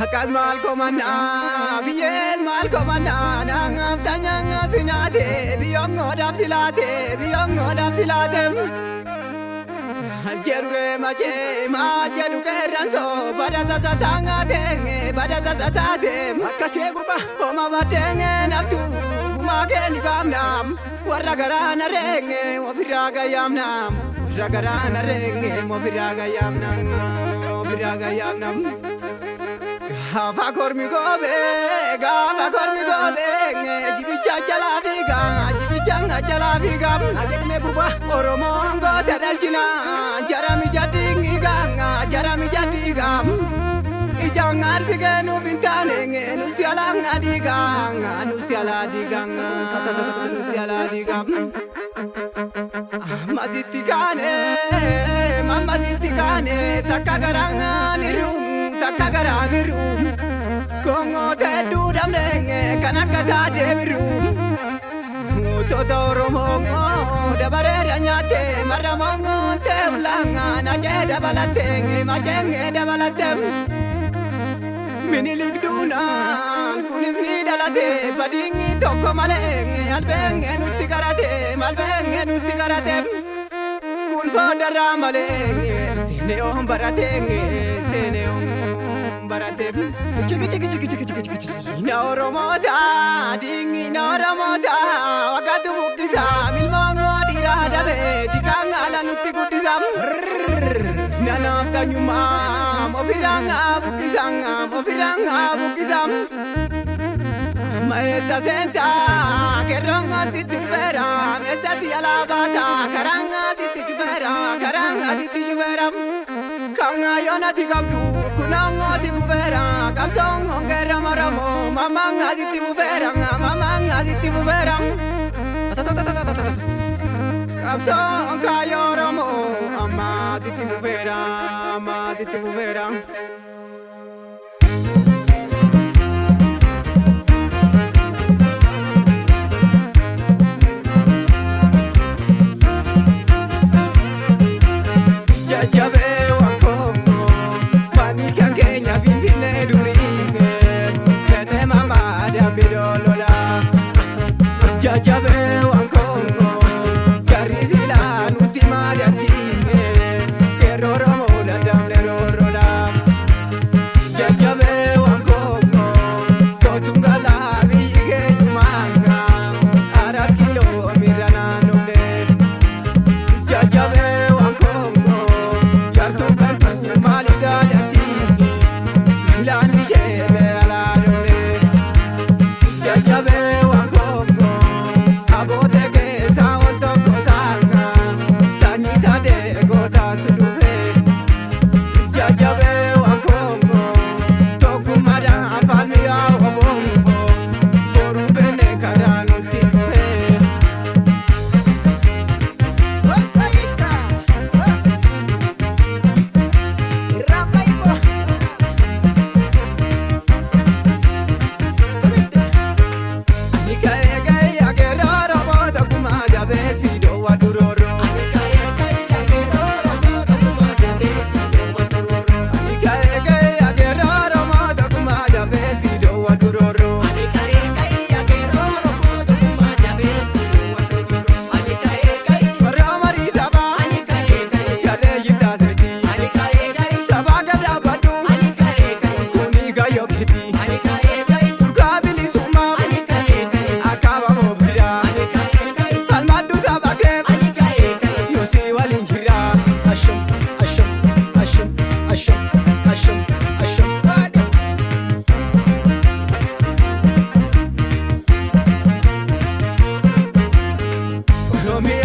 Akas mal komanda, biye mal komanda, nangam tanyang sinate, biyong odap silate. Jerure mache, mache dukeranso, badata satanga tenge, badata satate. Akase grupa, oma batenge naftu, gumake ni bamnam, waragarana renge, wafiraga yamnam, waragarana renge, wafiraga yamnam. Gava kormi gobe, jibicha jalabiga, agad me buba, oromongo tadalkina, jarami jadiga, ijangar sigenu vintane, nusiala diga, Mazitikane, takagaranga nirum, kongo te dudam denge, kanakata devirum. Totoro mongo, dabare ranyate, maramongo te ulanga, naje dabalatem. Minilik duna, kunis ni dalate, padingi toko malenge, albenge nuti karate. Kulfo daramalenge, seneom baratenge. Inaoromota, wakatu bukisa, milmongo diradabe, dikangala nuti kutizam. Nanam tanyumam, ofiranga bukizam. Maesa senta, keranga sitifera, mesati alabata, karanga sitifera. Kanga yona tigabdu, kunanga tiguvera, kapsong ongera maramo, mamanga sitifera. Kapsong kayoramo, amma sitifera. Jabe wankongo, jarisila nuti madatinge, keroro mola damle rorola. Jabe wankongo, kotungala bige manga, 4 kilo mirana nonde. Jabe wankongo, yartu kantu malida datinge, milani jele ala nonde. Jabe me